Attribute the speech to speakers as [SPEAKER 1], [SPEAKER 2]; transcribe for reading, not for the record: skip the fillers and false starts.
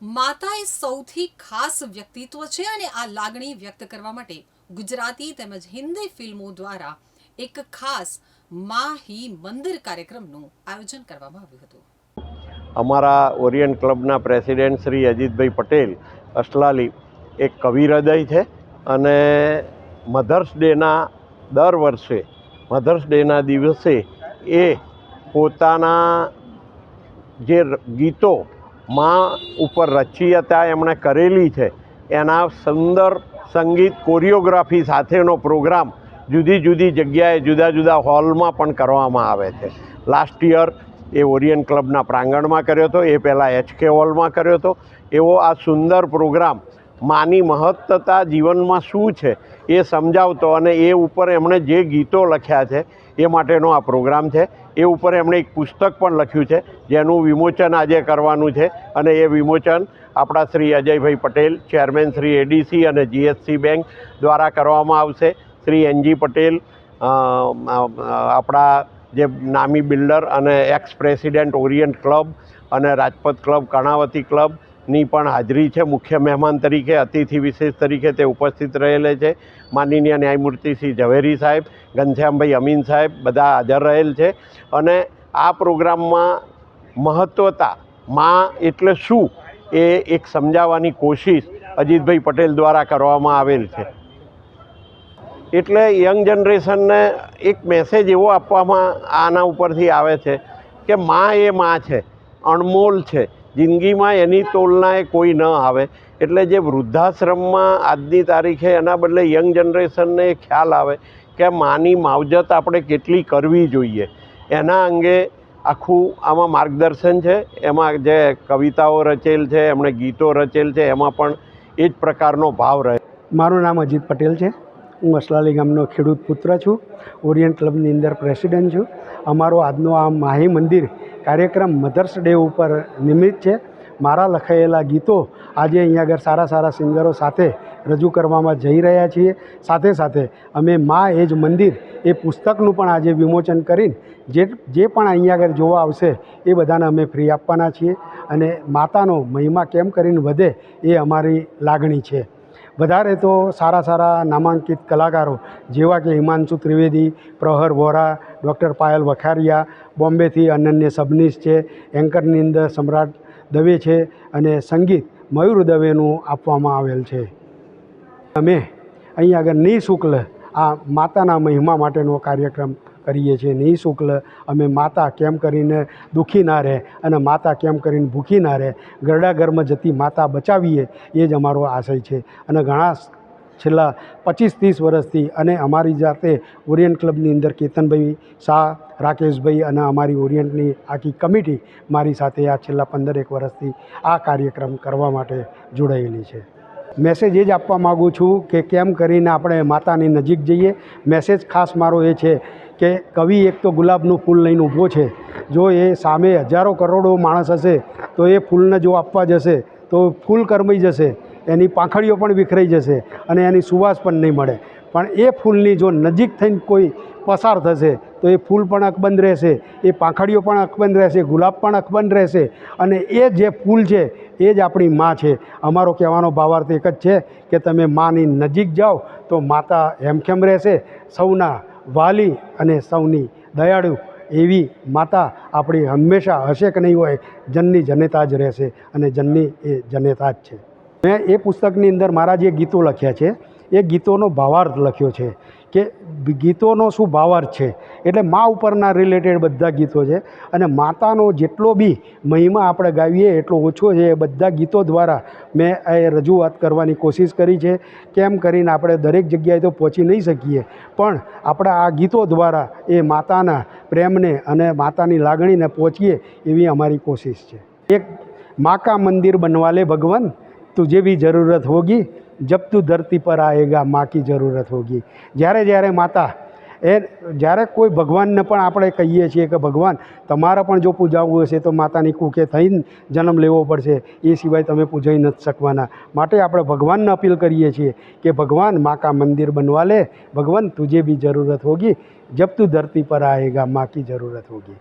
[SPEAKER 1] માતા એ સૌથી ખાસ વ્યક્તિત્વ છે અને આ લાગણી વ્યક્ત કરવા માટે ગુજરાતી તેમજ હિન્દી ફિલ્મો દ્વારા એક ખાસ માં હી મંદિર કાર્યક્રમનું આયોજન કરવામાં આવ્યું હતું।
[SPEAKER 2] અમારા ઓરિયન્ટ ક્લબના પ્રેસિડેન્ટ શ્રી અજીતભાઈ પટેલ અસલાલી એક કવિ હૃદય છે અને મધર્સ ડેના દર વર્ષે મધર્સ ડેના દિવસે એ પોતાના જે ગીતો માં ઉપર રચી હતા એમણે કરેલી છે એના સુંદર સંગીત કોરિયોગ્રાફી સાથેનો પ્રોગ્રામ જુદી જુદી જગ્યાએ જુદા જુદા હોલમાં પણ કરવામાં આવે છે। લાસ્ટ યર એ ઓરિયન્ટ ક્લબના પ્રાંગણમાં કર્યો હતો, એ પહેલાં HK હોલમાં કર્યો હતો। એવો આ સુંદર પ્રોગ્રામ માની મહત્તતા જીવનમાં શું છે એ સમજાવતો અને એ ઉપર એમણે જે ગીતો લખ્યા છે એ માટેનો આ પ્રોગ્રામ છે। એ ઉપર એમણે એક પુસ્તક પણ લખ્યું છે જેનું વિમોચન આજે કરવાનું છે અને એ વિમોચન આપણા શ્રી અજયભાઈ પટેલ ચેરમેન શ્રી ADC અને GSC બેંક દ્વારા કરવામાં આવશે। શ્રી NG પટેલ આપણા જે નામી બિલ્ડર અને એક્સ પ્રેસિડેન્ટ ઓરિયન્ટ ક્લબ અને રાજપથ ક્લબ કર્ણાવતી ક્લબની પણ હાજરી છે। મુખ્ય મહેમાન તરીકે અતિથિ વિશેષ તરીકે તે ઉપસ્થિત રહેલે છે। માનનીય ન્યાયમૂર્તિ શ્રી ઝવેરી સાહેબ, ઘનશ્યામભાઈ અમીન સાહેબ બધા હાજર રહેલ છે અને આ પ્રોગ્રામમાં મહત્વતા માં એટલે શું એ એક સમજાવવાની કોશિશ અજીતભાઈ પટેલ દ્વારા કરવામાં આવેલ છે। એટલે યંગ જનરેશનને એક મેસેજ એવો આપવામાં આના ઉપરથી આવે છે કે માં એ માં છે, અણમોલ છે, જિંદગીમાં એની તોલનાએ કોઈ ન આવે। એટલે જે વૃદ્ધાશ્રમમાં આજની તારીખે એના બદલે યંગ જનરેશનને ખ્યાલ આવે કે માની માવજત આપણે કેટલી કરવી જોઈએ એના અંગે આખું આમાં માર્ગદર્શન છે। એમાં જે કવિતાઓ રચેલ છે, એમણે ગીતો રચેલ છે, એમાં પણ એ જ પ્રકારનો ભાવ રહે।
[SPEAKER 3] મારું નામ અજીત પટેલ છે। હું અસલાલી ગામનો ખેડૂત પુત્ર છું। ઓરિયન્ટ ક્લબની અંદર પ્રેસિડેન્ટ છું। અમારો આજનો આ માહી મંદિર કાર્યક્રમ મધર્સ ડે ઉપર નિમિત્ત છે। મારા લખાયેલા ગીતો આજે અહીંયા આગળ સારા સારા સિંગરો સાથે રજૂ કરવામાં જઈ રહ્યા છીએ। સાથે સાથે અમે માં એ જ મંદિર એ પુસ્તકનું પણ આજે વિમોચન કરીને જે પણ અહીંયા આગળ જોવા આવશે એ બધાને અમે ફ્રી આપવાના છીએ અને માતાનો મહિમા કેમ કરીને વધે એ અમારી લાગણી છે। વધારે તો સારા સારા નામાંકિત કલાકારો જેવા કે હિમાંશુ ત્રિવેદી, પ્રહર વોરા, ડૉક્ટર પાયલ વખારિયા, બોમ્બેથી અનન્ય સબનીશ છે, એન્કરની અંદર સમ્રાટ દવે છે અને સંગીત મયુર દવેનું આપવામાં આવેલ છે। અમે અહીં આગળ નિઃશુલ્ક આ માતાના મહિમા માટેનો કાર્યક્રમ કરીએ છીએ। નિઃશુલ્ક અમે માતા કેમ કરીને દુઃખી ના રહે અને માતા કેમ કરીને ભૂખી ના રહે, ગરડા ઘરમાં જતી માતા બચાવીએ એ જ અમારો આશય છે। અને ઘણા છેલ્લા 25-30 વર્ષથી અને અમારી જાતે ઓરિયન્ટ ક્લબની અંદર કેતનભાઈ શાહ, રાકેશભાઈ અને અમારી ઓરિયન્ટની આખી કમિટી મારી સાથે આ છેલ્લા 15-1 વર્ષથી આ કાર્યક્રમ કરવા માટે જોડાયેલી છે। મેસેજ એ જ આપવા માગું છું કે કેમ કરીને આપણે માતાની નજીક જઈએ। મેસેજ ખાસ મારો એ છે કે કવિ એક તો ગુલાબનું ફૂલ લઈને ઊભો છે, જો એ સામે હજારો કરોડો માણસ હશે તો એ ફૂલને જો આપવા જશે તો ફૂલ કરમાઈ જશે, એની પાંખડીઓ પણ વિખરાઈ જશે અને એની સુવાસ પણ નહીં મળે। પણ એ ફૂલની જો નજીક થઈને કોઈ પસાર થશે તો એ ફૂલ પણ અકબંધ રહેશે, એ પાંખડીઓ પણ અકબંધ રહેશે, ગુલાબ પણ અકબંધ રહેશે અને એ જે ફૂલ છે એ જ આપણી માં છે। અમારો કહેવાનો ભાવાર્થ એક જ છે કે તમે માની નજીક જાઓ તો માતા હેમખેમ રહેશે, સૌના વાલી અને સૌની દયાળુ એવી માતા આપણી હંમેશા હશે કે નહીં હોય, જનની જનેતા જ રહેશે અને જનની એ જનેતા જ છે। મેં એ પુસ્તકની અંદર મારા જે ગીતો લખ્યા છે એ ગીતોનો ભાવાર્થ લખ્યો છે કે ગીતોનો શું ભાવાર્થ છે, એટલે મા ઉપરના રિલેટેડ બધા ગીતો છે અને માતાનો જેટલો બી મહિમા આપણે ગાવીએ એટલો ઓછો છે। એ બધા ગીતો દ્વારા મેં એ રજૂઆત કરવાની કોશિશ કરી છે। કેમ કરીને આપણે દરેક જગ્યાએ તો પહોંચી નહીં શકીએ પણ આપણે આ ગીતો દ્વારા એ માતાના પ્રેમને અને માતાની લાગણીને પહોંચીએ એવી અમારી કોશિશ છે। એક માँ का मंदिर बनवा ले भगवान, तुझे भी ज़रूरत होगी, जब तू धरती पर आएगा माँ की ज़रूरत होगी। જ્યારે જ્યારે માતા જ્યારે કોઈ ભગવાનને પણ આપણે કહીએ છીએ કે ભગવાન તમારે પણ જો પૂજાવવું હશે તો માતાની કુખે થઈને જન્મ લેવો પડશે, એ સિવાય તમે પૂજાઈ નથી શકવાના। માટે આપણે ભગવાનને અપીલ કરીએ છીએ કે ભગવાન माँ का मंदिर बनवा ले भगवान, तुझे भी ज़रूरत होगी, जब तू धरती पर आएगा माँ की ज़रूरत होगी।